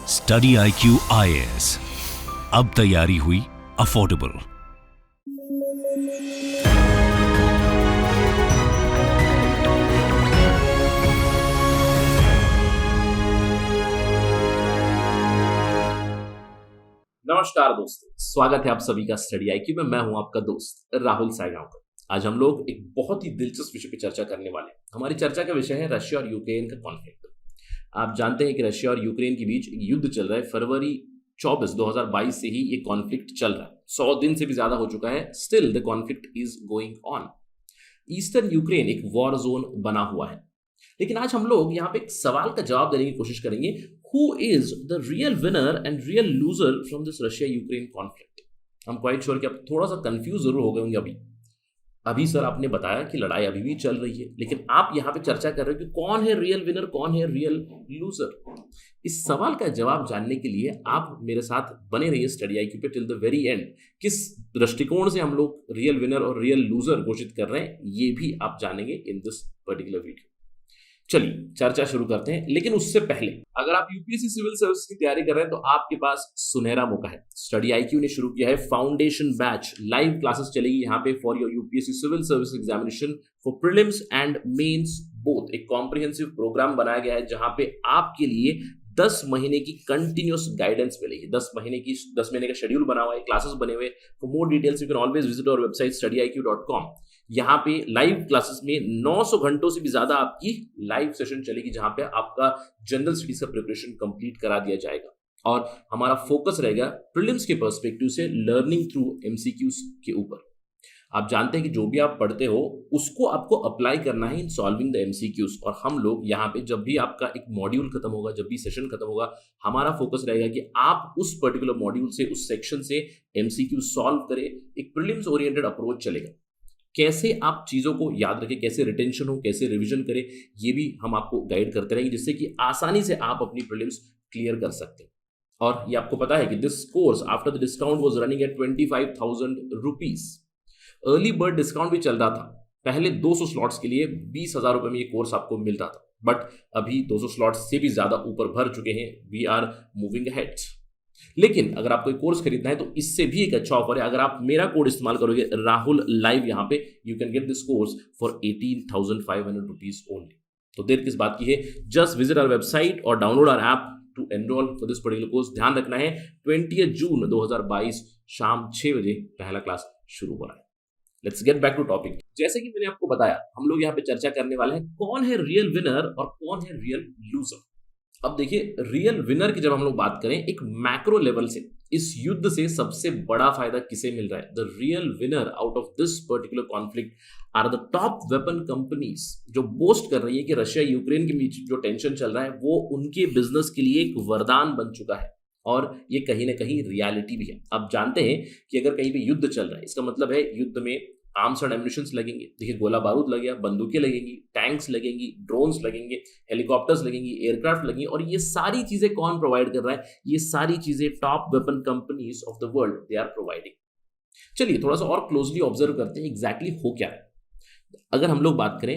Study IQ IAS, अब तैयारी हुई अफोर्डेबल। नमस्कार दोस्तों, स्वागत है आप सभी का स्टडी IQ में। मैं हूं आपका दोस्त राहुल सायगांवकर। आज हम लोग एक बहुत ही दिलचस्प विषय पर चर्चा करने वाले हैं। हमारी चर्चा का विषय है रशिया और यूक्रेन का कॉन्फ्लिक्ट। आप जानते हैं कि रशिया और यूक्रेन के बीच एक युद्ध चल रहा है। फरवरी 24, 2022 से ही ये कॉन्फ्लिक्ट चल रहा है। 100 दिन से भी ज्यादा हो चुका है। Still the conflict is going on. Eastern Ukraine एक वॉर जोन बना हुआ है। लेकिन आज हम लोग यहाँ पे एक सवाल का जवाब देने की कोशिश करेंगे, who is the real winner and real loser from this Russia Ukraine conflict. हम क्वाइट श्योर कि आप थोड़ा सा कंफ्यूज जरूर हो गए होंगे। अभी सर आपने बताया कि लड़ाई अभी भी चल रही है, लेकिन आप यहाँ पे चर्चा कर रहे हो कि कौन है रियल विनर, कौन है रियल लूजर। इस सवाल का जवाब जानने के लिए आप मेरे साथ बने रहिए स्टडी IQ पे टिल द वेरी एंड। किस दृष्टिकोण से हम लोग रियल विनर और रियल लूजर घोषित कर रहे हैं, ये भी आप जानेंगे इन दिस पर्टिकुलर वीडियो। चलिए चर्चा शुरू करते हैं, लेकिन उससे पहले अगर आप यूपीएससी सिविल सर्विस की तैयारी कर रहे हैं तो आपके पास सुनहरा मौका है। स्टडी IQ ने शुरू किया है फाउंडेशन बैच। लाइव क्लासेस चलेगी यहाँ पे for your UPSC civil service examination for prelims and mains both. एक कॉम्प्रिहेंसिव प्रोग्राम बनाया गया है जहां पे आपके लिए 10 महीने की कंटिन्यूस गाइडेंस मिलेगी। 10 महीने का शेड्यूल बना हुआ है, क्लासेस बने हुए। For more details you can always visit our website studiiq.com। यहाँ पे लाइव क्लासेस में 900 घंटों से भी ज्यादा आपकी लाइव सेशन चलेगी, जहां पे आपका जनरल स्टडीज का प्रिपरेशन कंप्लीट करा दिया जाएगा। और हमारा फोकस रहेगा प्रीलिम्स के पर्सपेक्टिव से लर्निंग थ्रू MCQs के ऊपर। आप जानते हैं कि जो भी आप पढ़ते हो उसको आपको अप्लाई करना है इन सॉल्विंग द MCQs। और हम लोग यहाँ पे जब भी आपका एक मॉड्यूल खत्म होगा, जब भी सेशन खत्म होगा, हमारा फोकस रहेगा कि आप उस पर्टिकुलर मॉड्यूल से, उस सेक्शन से MCQ सॉल्व करें। एक प्रीलिम्स ओरिएंटेड अप्रोच चलेगा। कैसे आप चीजों को याद रखें, कैसे रिटेंशन हो, कैसे रिवीजन करें, ये भी हम आपको गाइड करते रहेंगे, जिससे कि आसानी से आप अपनी प्रीलिम्स क्लियर कर सकते हैं। और ये आपको पता है कि this course after the discount was running at 25,000 rupees. Early bird discount भी चल रहा था। पहले 200 स्लॉट्स के लिए 20,000 रुपए में ये कोर्स आपको मिल रहा था, बट अभी 200 स्लॉट्स से भी ज्यादा ऊपर भर चुके हैं। We are moving ahead. लेकिन अगर आपको एक कोर्स खरीदना है तो इससे भी एक अच्छा ऑफर है। अगर आप मेरा कोड इस्तेमाल करोगे राहुल लाइव, यहाँ पे you can get this course for 18,500 rupees only. तो देर किस बात की है, जस्ट विजिट आवर वेबसाइट और download our app to enrol for this particular course. ध्यान रखना है 20 जून 2022 शाम 6 बजे पहला क्लास शुरू हो रहा है। Let's get back to topic. जैसे कि मैंने आपको बताया, हम लोग यहाँ पे चर्चा करने वाले हैं कौन है रियल विनर और कौन है रियल लूजर। अब देखिए, रियल विनर की जब हम लोग बात करें एक मैक्रो लेवल से, इस युद्ध से सबसे बड़ा फायदा किसे मिल रहा है? The real winner out of this particular conflict are the top weapon companies, जो बोस्ट कर रही है कि रशिया यूक्रेन के बीच जो टेंशन चल रहा है वो उनके बिजनेस के लिए एक वरदान बन चुका है। और ये कहीं ना कहीं रियलिटी भी है। अब जानते हैं कि अगर कहीं पे युद्ध चल रहा है, इसका मतलब है युद्ध में आर्म्स एंड एम्युनिशंस लगेंगे। देखिए, गोला बारूद लगेगा, बंदूकें लगेंगी, टैंक्स लगेंगी, ड्रोन्स लगेंगे, हेलीकॉप्टर्स लगेंगी, एयरक्राफ्ट लगेंगी। और ये सारी चीजें कौन प्रोवाइड कर रहा है? ये सारी चीजें top weapon companies of the world they are providing. चलिए थोड़ा सा और क्लोजली ऑब्जर्व करते हैं एग्जैक्टली हो क्या है। अगर हम लोग बात करें,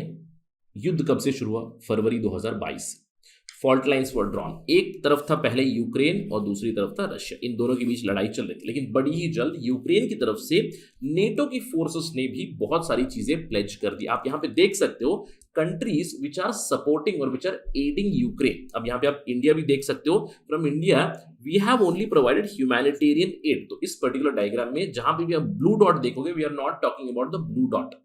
युद्ध कब से शुरू हुआ? फरवरी 2022 से। फॉल्ट लाइन्स वर ड्रॉन। एक तरफ था पहले यूक्रेन और दूसरी तरफ था रशिया। इन दोनों के बीच लड़ाई चल रही थी, लेकिन बड़ी ही जल्द यूक्रेन की तरफ से नेटो की फोर्सेस ने भी बहुत सारी चीजें प्लेज कर दी। आप यहाँ पे देख सकते हो कंट्रीज विच आर सपोर्टिंग और विच आर एडिंग यूक्रेन। अब यहाँ पे आप इंडिया भी देख सकते हो। From India we have only provided humanitarian aid. तो इस पर्टिकुलर डायग्राम में जहां पे भी आप ब्लू डॉट देखोगे, we are not talking about the blue dot.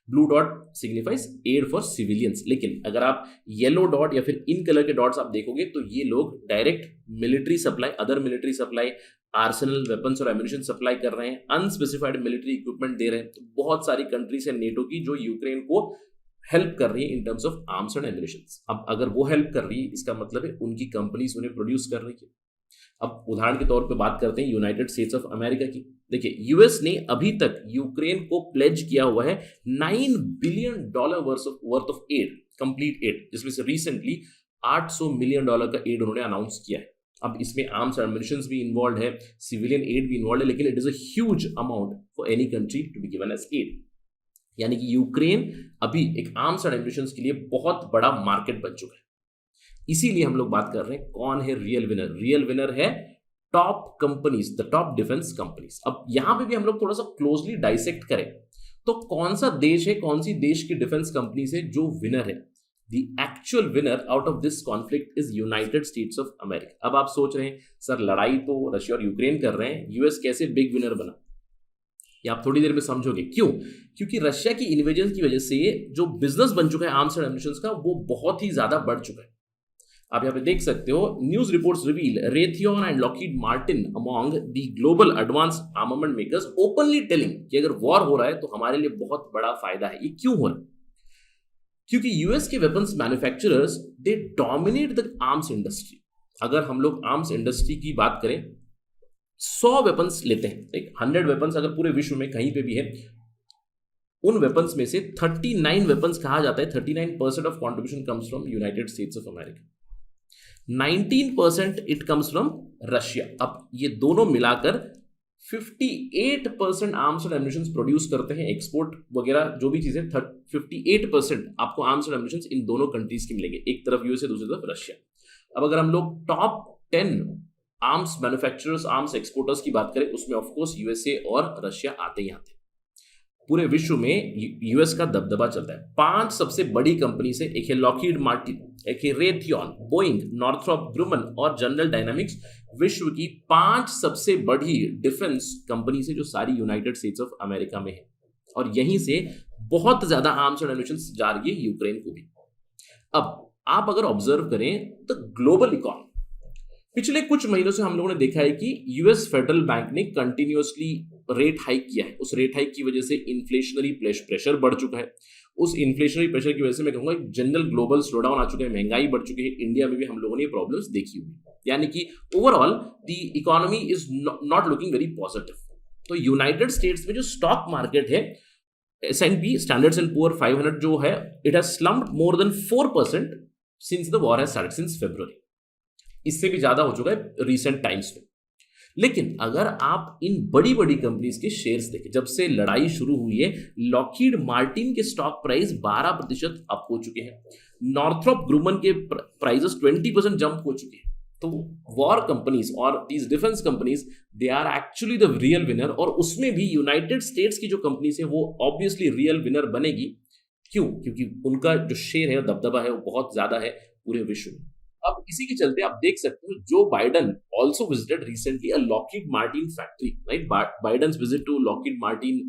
Blue dot signifies aid for civilians, लेकिन अगर आप येलो डॉट या फिर इन कलर के डॉट्स आप देखोगे तो ये लोग direct military supply, other military supply, Arsenal weapons और एम्युनिशन सप्लाई कर रहे हैं, अनस्पेसिफाइड मिलिट्री इक्विपमेंट दे रहे हैं। तो बहुत सारी कंट्रीज है नेटो की जो यूक्रेन को हेल्प कर रही है इन terms of arms and ammunition. अब अगर वो हेल्प कर रही है, इसका मतलब है उनकी कंपनीज उन्हें प्रोड्यूस कर रही है। अब उदाहरण के तौर पे बात करते हैं यूनाइटेड स्टेट्स ऑफ अमेरिका की। देखिए, यूएस ने अभी तक यूक्रेन को प्लेज किया हुआ है $9 billion worth of aid, complete aid, जिसमें से रिसेंटली $800 मिलियन का एड उन्होंने अनाउंस किया है। अब इसमें आर्म्स एंड एम्युनिशंस भी इन्वॉल्व है, सिविलियन एड भी इन्वॉल्व है, लेकिन it is a huge amount for any country to be given as aid. यानी कि यूक्रेन अभी एक आर्म्स एंड एम्युनिशंस के लिए बहुत बड़ा मार्केट बन चुका है। इसीलिए हम लोग बात कर रहे हैं कौन है रियल विनर। रियल विनर है top companies, the top defence companies. अब यहां पे भी हम लोग थोड़ा सा क्लोजली डाइसेक्ट करें तो कौन सा देश है, कौन सी देश की डिफेंस कंपनी से जो विनर है, the actual winner out of this conflict is United States of America. अब आप सोच रहे हैं सर लड़ाई तो रशिया और यूक्रेन कर रहे हैं, यूएस कैसे बिग विनर बना? ये आप थोड़ी देर में समझोगे क्यों। क्योंकि रशिया की इन्वेजन की वजह से जो बिजनेस बन चुका है आर्म्स एंड एम्यूनिशंस का, वो बहुत ही ज्यादा बढ़ चुका है। आप यहाँ पे देख सकते हो, news reports reveal Raytheon and Lockheed Martin among the global advance armament makers openly telling कि अगर वॉर हो रहा है तो हमारे लिए बहुत बड़ा फायदा है। ये क्यों हो रहा है? क्योंकि यूएस के weapons manufacturers they dominate the arms industry. अगर हम लोग आर्म्स इंडस्ट्री की बात करें, 100 वेपन्स लेते हैं, एक 100 वेपन्स अगर पूरे विश्व में कहीं पे भी है, उन वेपन्स में से 39 वेपन्स कहा जाता है 39% of contribution comes from United States of America, 19% it comes from Russia. अब ये दोनों मिलाकर 58% आर्म्स एंड एम्यूनिशंस प्रोड्यूस करते हैं, एक्सपोर्ट वगैरह जो भी चीजें 58% आपको आर्म्स एंड एम्यूनिशंस इन दोनों कंट्रीज के मिलेंगे, एक तरफ यूएसए दूसरी तरफ रशिया। अब अगर हम लोग top 10 arms manufacturers, arms exporters की बात करें, उसमें ऑफकोर्स यूएसए और रशिया आते ही आते हैं। पूरे विश्व में यूएस का दबदबा चलता है। 5 सबसे बड़ी कंपनी से, एक है लॉकहीड मार्टिन, एक है रेथियन, बोइंग, नॉर्थरॉप ग्रुमन और जनरल डायनामिक्स, विश्व की 5 सबसे बड़ी डिफेंस कंपनी से जो सारी यूनाइटेड स्टेट्स ऑफ अमेरिका में है। और यहीं से बहुत ज्यादा आर्म्स एंड एम्यूनिशंस जा रही है यूक्रेन को भी। अब आप अगर ऑब्जर्व करें तो ग्लोबल इकोनॉमी, पिछले कुछ महीनों से हम लोगों ने देखा है कि यूएस फेडरल बैंक ने कंटिन्यूअसली रेट हाइक किया है। उस रेट हाइक की वजह से इन्फ्लेशनरी प्रेशर बढ़ चुका है। उस इन्फ्लेशनरी प्रेशर की वजह से मैं कहूंगा जनरल ग्लोबल स्लोडाउन आ चुका है, महंगाई बढ़ चुकी है। इंडिया में भी हम लोगों ने प्रॉब्लम्स देखी हुई, यानी कि overall the economy is not looking very positive. तो यूनाइटेड स्टेट्स में जो स्टॉक मार्केट है, S&P स्टैंडर्ड्स एंड पुअर 500 जो है, it has slumped more than 4% since the war has started, since February. इससे भी ज्यादा हो चुका है रीसेंट टाइम्स में। लेकिन अगर आप इन बड़ी बड़ी कंपनीज के शेयर्स देखें, जब से लड़ाई शुरू हुई है, लॉकहीड मार्टिन के स्टॉक प्राइस 12% अप हो चुके हैं, नॉर्थरॉप ग्रुमन के प्राइसेस 20% जंप हो चुके हैं। तो वॉर कंपनीज और these defence companies, they are actually the real winner. और उसमें भी यूनाइटेड स्टेट्स की जो कंपनीज है वो ऑब्वियसली रियल विनर बनेगी। क्यों? क्योंकि उनका जो शेयर है, दबदबा है, वो बहुत ज्यादा है पूरे विश्व में। अब इसी के चलते आप देख सकते हो, जो Biden also visited recently a Lockheed Martin factory, right? Biden's visit to Lockheed Martin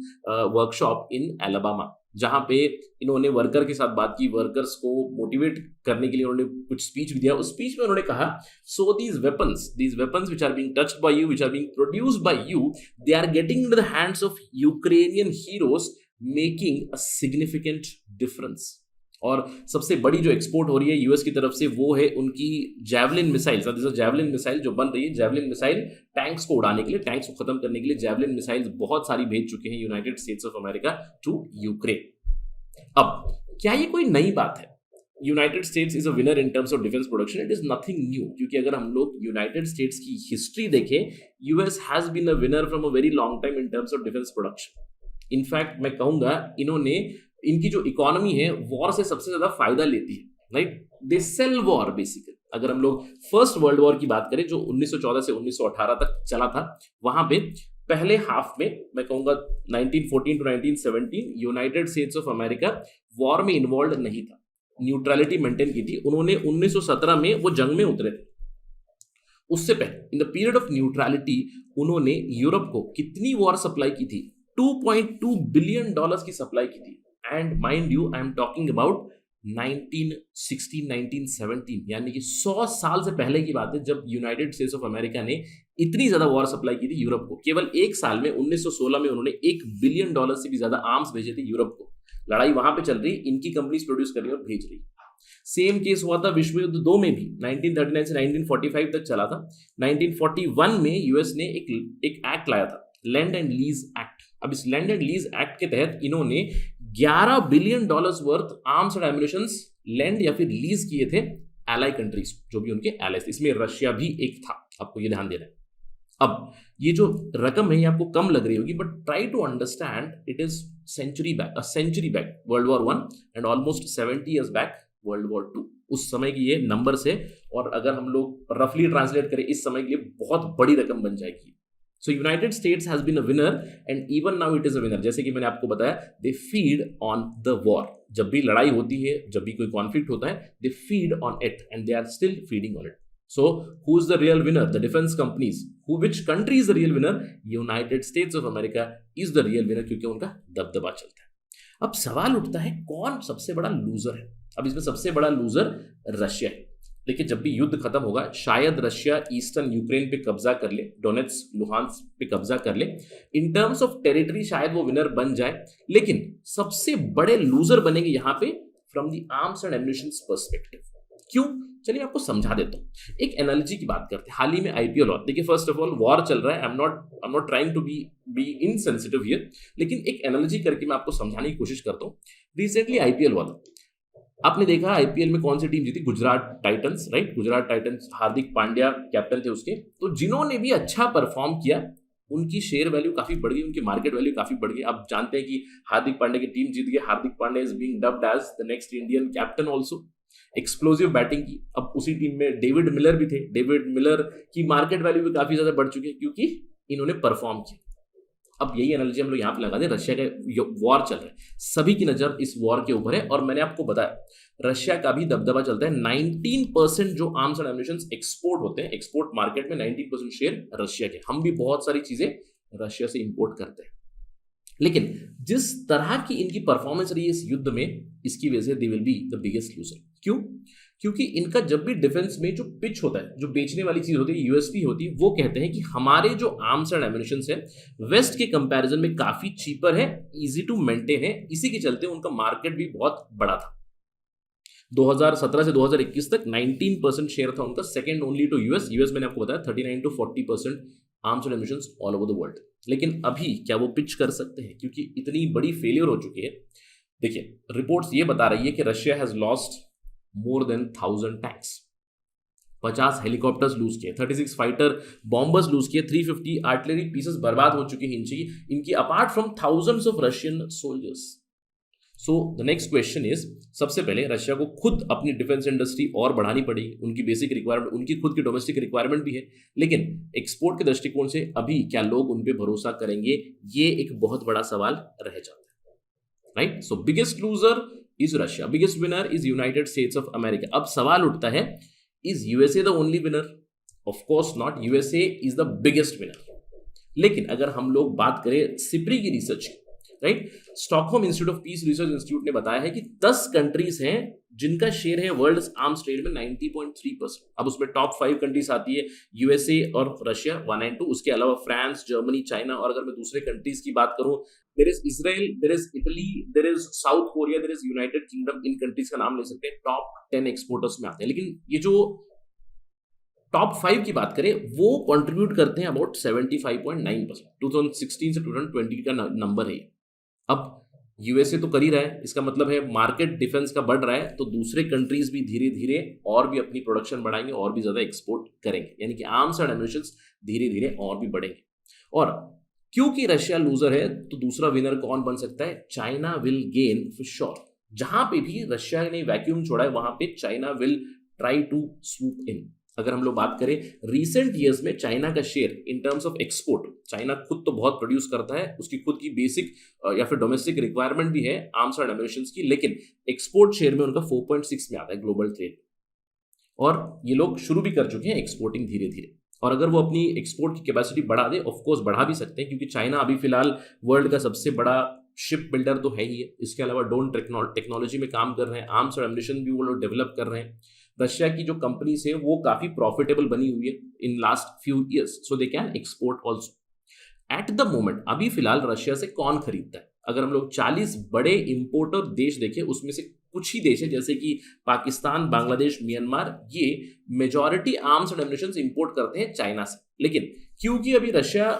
workshop in Alabama, जहां पे इन्होंने वर्कर के साथ बात की, वर्कर्स को मोटिवेट करने के लिए उन्होंने कुछ स्पीच भी दिया। उस स्पीच में उन्होंने कहा, so these weapons which are being touched by you, which are being produced by you, they are getting into the hands of Ukrainian heroes, making a significant difference. और सबसे बड़ी जो एक्सपोर्ट हो रही है यूएस की तरफ से, वो है उनकी जैवलिन मिसाइल। जैवलिन मिसाइल जो बन रही है, जैवलिन मिसाइल टैंक्स को उड़ाने के लिए, टैंक्स को खत्म करने के लिए जैवलिन मिसाइल बहुत सारी भेज चुके हैं United States of America to Ukraine. अब क्या ये कोई नई बात है? United States is a winner in terms of defence production, it is nothing new. क्योंकि अगर हम लोग यूनाइटेड स्टेट्स की हिस्ट्री देखें, US has been a winner from a very long time in terms of defence production. In fact मैं कहूंगा, इनकी जो इकोनॉमी है वॉर से सबसे ज्यादा फायदा लेती है, right? They sell war basically. अगर हम लोग फर्स्ट वर्ल्ड वॉर की बात करें, जो 1914 से 1918 तक चला था, वहां पे पहले हाफ में मैं कहूंगा 1914 to 1917 United States of America war में इन्वॉल्व नहीं था, न्यूट्रलिटी मेंटेन की थी। उन्होंने 1917 में वो जंग में उतरे थे। उससे पहले in the period of neutrality उन्होंने यूरोप को कितनी वॉर सप्लाई की थी? $2.2 बिलियन की सप्लाई की थी। And mind you, I am talking about 1916, 1917, यानी कि 100 साल से पहले की बात है, जब यूनाइटेड स्टेट्स ऑफ अमेरिका ने इतनी ज्यादा वॉर सप्लाई की थी यूरोप को। केवल एक साल में 1916 में उन्होंने $1 बिलियन से भी ज्यादा आर्म्स भेजे थे यूरोप को। लड़ाई वहां पे चल रही, इनकी कंपनीज प्रोड्यूस कर रही और भेज रही। सेम केस हुआ था विश्व युद्ध 2 में भी, 1939 से 1945 तक चला था। 1941 में यूएस ने एक एक्ट लाया था, लैंड एंड लीज एक्ट। अब इस लैंड एंड लीज एक्ट के तहत इन्होंने $11 billion worth arms and ammunitions land या फिर लीज किए थे एलाई कंट्रीज, जो भी उनके एलाइज थे। इसमें रशिया भी एक था, आपको ये ध्यान देना है। अब ये जो रकम है ये आपको कम लग रही होगी, but try to understand, it is century back world war 1 and almost 70 years back world war 2। उस समय की ये नंबर्स है, और अगर हम लोग रफली ट्रांसलेट करें इस समय के लिए बहुत बड़ी रकम बन जाएगी। So United States has been a winner and even now it is a winner. जैसे कि मैंने आपको बताया, they feed on the war. जब भी लड़ाई होती है, जब भी कोई कॉन्फ्लिक्ट होता है, they feed on it and they are still feeding on it. So, who is the real winner? The defense companies. Which country is the real winner? United States of America is the real winner, क्योंकि उनका दबदबा चलता है। अब सवाल उठता है, कौन सबसे बड़ा लूजर है? अब इसमें सबसे बड़ा लूजर रशिया है। देखिए, जब भी युद्ध खत्म होगा, शायद रशिया ईस्टर्न यूक्रेन पे कब्जा कर ले, डोनेट्स्क लुहांस्क पे कब्जा कर ले। इन टर्म्स ऑफ टेरिटरी शायद वो विनर बन जाए, लेकिन सबसे बड़े लूजर बनेंगे यहाँ पे from the arms and ammunitions perspective. क्यों? चलिए आपको समझा देता हूँ। एक एनालॉजी की बात करते हैं। हाल ही में आईपीएल हुआ। देखिए, फर्स्ट ऑफ ऑल वॉर चल रहा है, I am not trying to be insensitive here, लेकिन एक एनालॉजी करके मैं आपको समझाने की कोशिश करता हूँ। रिसेंटली आईपीएल हुआ था, आपने देखा आईपीएल में कौन सी टीम जीती? Gujarat Titans, right? Gujarat Titans, Hardik Pandya captain थे उसके। तो जिन्होंने भी अच्छा परफॉर्म किया, उनकी शेयर वैल्यू काफी बढ़ गई, उनकी मार्केट वैल्यू काफी बढ़ गई। आप जानते हैं कि हार्दिक पांड्या की टीम जीत गई। Hardik Pandya is being dubbed as the next Indian captain also. Explosive batting की। अब उसी टीम में डेविड मिलर भी थे। डेविड मिलर की मार्केट वैल्यू भी काफी ज्यादा बढ़ चुकी है, क्योंकि इन्होंने परफॉर्म किया। अब यही एनालॉजी हम लोग यहाँ पे लगा दें। रशिया का वॉर चल रहा है, सभी की नजर इस वॉर के ऊपर है, और मैंने आपको बताया रशिया का भी दबदबा चलता है। 19% जो आर्म्स एंड एम्युनिशंस एक्सपोर्ट होते हैं, एक्सपोर्ट मार्केट में 19% शेयर रशिया के। हम भी बहुत सारी चीजें रशिया से इंपोर्ट करते हैं, लेकिन जिस तरह की इनकी परफॉर्मेंस रही है इस युद्ध में, इसकी वजह से they will be the biggest loser. क्यों? क्योंकि इनका जब भी डिफेंस में जो पिच होता है, जो बेचने वाली चीज होती है, यूएसपी होती है, वो कहते हैं कि हमारे जो आर्म्स एंड एम्युनिशंस है वेस्ट के कंपैरिजन में काफी चीपर है, इजी टू मेंटेन है। इसी के चलते उनका मार्केट भी बहुत बड़ा था। 2017 से 2021 तक 19% शेयर था उनका, second only to US. US मैंने आपको बताया 39 to 40% arms and ammunitions all over the world. लेकिन अभी क्या वो पिच कर सकते हैं? क्योंकि इतनी बड़ी फेलियर हो चुकी है। देखिए, रिपोर्ट्स ये बता रही है कि Russia has lost more than 1000 tanks, 50 helicopters lose किए, 36 फाइटर बॉम्बर्स लूज किए, 350 आर्टिलरी पीसेस बर्बाद हो चुके हैं इनकी, apart from thousands of Russian soldiers. So the next question is, सबसे पहले रशिया को खुद अपनी डिफेंस इंडस्ट्री और बढ़ानी पड़ेगी। उनकी बेसिक रिक्वायरमेंट, उनकी खुद की डोमेस्टिक रिक्वायरमेंट भी है, लेकिन एक्सपोर्ट के दृष्टिकोण से अभी क्या लोग उन पर भरोसा करेंगे? ये एक बहुत बड़ा सवाल रह जाता है, right? So biggest loser is Russia, biggest winner is United States of America. अब सवाल उठता है, is USA the only winner? Of course not, USA is the biggest winner. लेकिन अगर हम लोग बात करें सिप्री की research, right, Stockholm institute of Peace Research institute ने बताया है कि 10 कंट्रीज हैं जिनका शेयर है वर्ल्ड आर्म्स ट्रेड में 90.3%। अब उसमें टॉप 5 कंट्रीज आती है, यूएसए और रशिया 1 and 2, उसके अलावा फ्रांस, जर्मनी, चाइना, और अगर मैं दूसरे कंट्रीज की बात करूं, there is Israel, there is Italy, there is South Korea, there is United Kingdom. इन कंट्रीज का नाम ले सकते हैं, टॉप 10 एक्सपोर्टर्स में आते हैं। लेकिन ये जो टॉप 5 की बात करें, वो कंट्रीब्यूट करते हैं अबाउट 75.9%। 2016 से 2020 का नंबर है। अब यूएसए तो कर ही रहा है, इसका मतलब है मार्केट डिफेंस का बढ़ रहा है, तो दूसरे कंट्रीज भी धीरे धीरे और भी अपनी प्रोडक्शन बढ़ाएंगे और भी ज्यादा एक्सपोर्ट करेंगे, यानी कि आर्म्स एंड एम्युनिशंस धीरे धीरे और भी बढ़ेंगे। और क्योंकि रशिया लूजर है, तो दूसरा विनर कौन बन सकता है? China will gain for sure. जहां पे भी रशिया ने वैक्यूम छोड़ा है, वहां पे China will try to swoop in. अगर हम लोग बात करें रीसेंट ईयर्स में चाइना का share in terms of export, China खुद तो बहुत प्रोड्यूस करता है, उसकी खुद की बेसिक या फिर डोमेस्टिक रिक्वायरमेंट भी है आर्म्स एंड एम्युनिशंस की, लेकिन एक्सपोर्ट शेयर में उनका 4.6 में आता है ग्लोबल ट्रेड। और ये लोग शुरू भी कर चुके हैं एक्सपोर्टिंग धीरे धीरे, और अगर वो अपनी एक्सपोर्ट की कैपेसिटी बढ़ा दे, ऑफकोर्स बढ़ा भी सकते हैं, क्योंकि चाइना अभी फिलहाल वर्ल्ड का सबसे बड़ा शिप बिल्डर तो है ही है। इसके अलावा ड्रोन टेक्नोलॉजी में काम कर रहे हैं, आर्म्स और एम्युनिशन भी वो लोग डेवलप कर रहे हैं। रशिया की जो कंपनीज है वो काफी प्रॉफिटेबल बनी हुई है in last few years, so they can export also. At the moment अभी फिलहाल रशिया से कौन खरीदता है? अगर हम लोग 40 बड़े इंपोर्टर देश देखें, उसमें से कुछ ही देश है जैसे कि पाकिस्तान, बांग्लादेश, म्यांमार, ये majority arms and ammunitions import करते हैं चाइना से। लेकिन क्योंकि अभी रशिया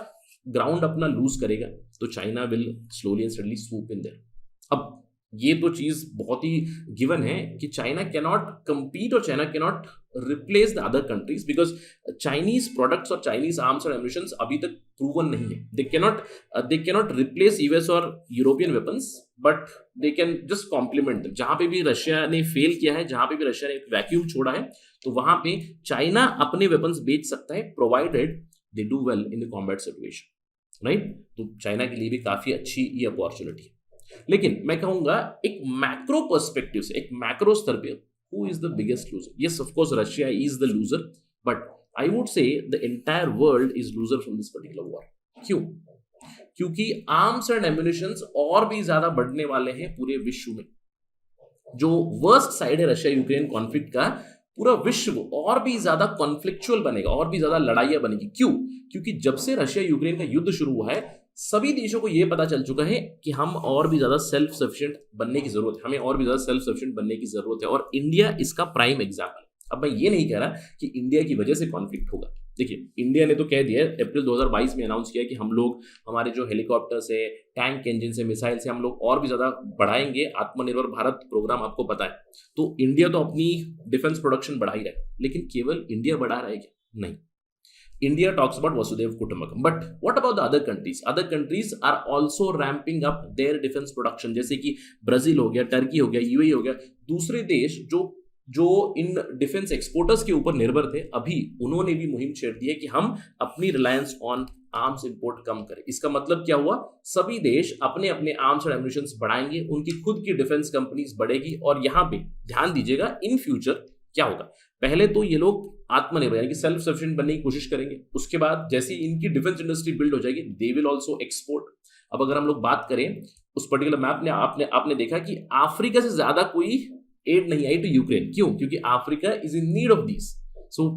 ग्राउंड अपना लूज करेगा, तो China will slowly and steadily swoop in there. अब ये तो चीज बहुत ही गिवन है कि चाइना कैनॉट कम्पीट और China cannot replace the other countries because Chinese products और चाइनीज आर्म्स और एम्यूनिशंस अभी तक प्रूवन नहीं है. दे कैनॉट रिप्लेस यूएस और European weapons but they can just complement them. जहां पे भी रशिया ने फेल किया है, जहां पे भी रशिया ने एक वैक्यूम छोड़ा है, तो वहां पे चाइना अपने वेपन्स बेच सकता है provided they do well in the combat situation. Right, तो चाइना के लिए भी काफी अच्छी ये अपॉर्चुनिटी है. लेकिन मैं कहूंगा एक मैक्रो पर्सपेक्टिव से, एक मैक्रो स्तर पे, who is the biggest loser? Yes, of course Russia is the loser, but I would say the entire world is loser from this particular war. क्यों? क्योंकि आर्म्स एंड एम्यूनिशंस और भी ज्यादा बढ़ने वाले हैं पूरे विश्व में. जो वर्स्ट साइड है रशिया यूक्रेन कॉन्फ्लिक्ट का, पूरा विश्व और भी ज्यादा कॉन्फ्लिक्चुअल बनेगा, और भी ज्यादा लड़ाइयां बनेगी. क्यों? क्योंकि जब से रशिया यूक्रेन का युद्ध शुरू हुआ है, सभी देशों को यह पता चल चुका है कि हम और भी ज्यादा सेल्फ सफिशिएंट बनने की जरूरत है, हमें और भी ज्यादा सेल्फ सफिशिएंट बनने की जरूरत है, और इंडिया इसका प्राइम एग्जाम्पल. अब मैं ये नहीं कह रहा कि इंडिया की वजह से कॉन्फ्लिक्ट होगा. देखिए, इंडिया ने तो कह दिया, अप्रैल 2022 में अनाउंस किया कि हम लोग हमारे जो हेलीकॉप्टर से, टैंक इंजन से, मिसाइल से हम लोग और भी ज्यादा बढ़ाएंगे. आत्मनिर्भर भारत प्रोग्राम आपको पता है. तो इंडिया तो अपनी डिफेंस प्रोडक्शन बढ़ा ही रहा है, लेकिन केवल इंडिया बढ़ा रहा है क्या? नहीं. India talks about Vasudev Kutumbakam, but what about the other countries? Other countries are also ramping up their defense production, जैसे कि ब्राजील हो गया, टर्की हो गया, यूएई हो गया. दूसरे देश जो इन डिफेंस एक्सपोर्टर्स के ऊपर निर्भर थे, अभी उन्होंने भी मुहिम छेड़ दी है कि हम अपनी रिलायंस ऑन आर्म्स इंपोर्ट कम करें. इसका मतलब क्या हुआ? सभी देश अपने अपने आर्म्स और एम्यूनिशंस बढ़ाएंगे, उनकी खुद की डिफेंस कंपनीज बढ़ेगी. और यहां पे ध्यान दीजिएगा, इन फ्यूचर क्या होगा? पहले तो ये लोग आत्मनिर्भर यानी कि सेल्फ सफिशिएंट बनने की कोशिश करेंगे. उसके बाद जैसे ही इनकी डिफेंस इंडस्ट्री बिल्ड हो जाएगी, दे विल आल्सो एक्सपोर्ट. अब अगर हम लोग बात करें उस पर्टिकुलर मैप में, आपने देखा कि अफ्रीका से ज्यादा कोई एड नहीं आई टू यूक्रेन. क्यों? क्योंकि Africa is in need of this. So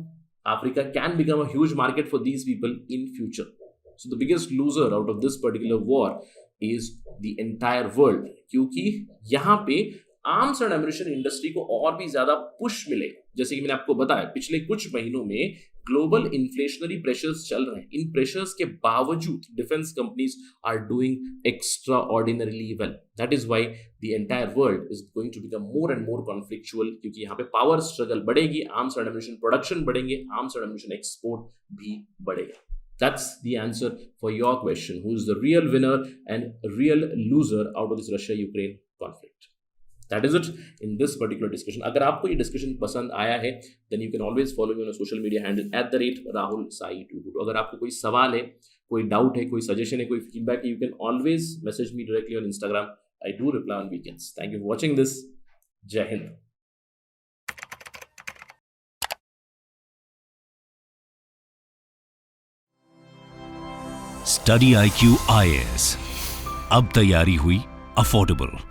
Africa can become a huge market for these people in future. So the biggest loser out of this particular war is the entire world, क्योंकि यहां पे arms and ammunition industry को और भी ज्यादा push मिलेगा. जैसे कि मैंने आपको बताया, पिछले कुछ महीनों में ग्लोबल इन्फ्लेशनरी प्रेशर्स चल रहे हैं. इन प्रेशर्स के बावजूद defence companies are doing extraordinarily well. That is why the entire world is going to become more and more conflictual, क्योंकि यहाँ पे पावर स्ट्रगल बढ़ेगी, आर्म्स एंड एम्यूनिशन प्रोडक्शन बढ़ेंगे, आर्म्स एंड एम्यूनिशन एक्सपोर्ट भी बढ़ेगा. That's the answer for your question. Who is the real winner and real loser out of this Russia-Ukraine conflict? That is it in this particular discussion. अगर आपको ये discussion पसंद आया है, then you can always follow me on a social media handle @RahulSai22. अगर आपको कोई सवाल है, कोई डाउट है, कोई सजेशन है, कोई फीडबैक है, you can always message me directly on Instagram. I do reply on weekends. Thank you for watching this. Jai Hind. Study IQ IAS. अब तैयारी हुई अफोर्डेबल.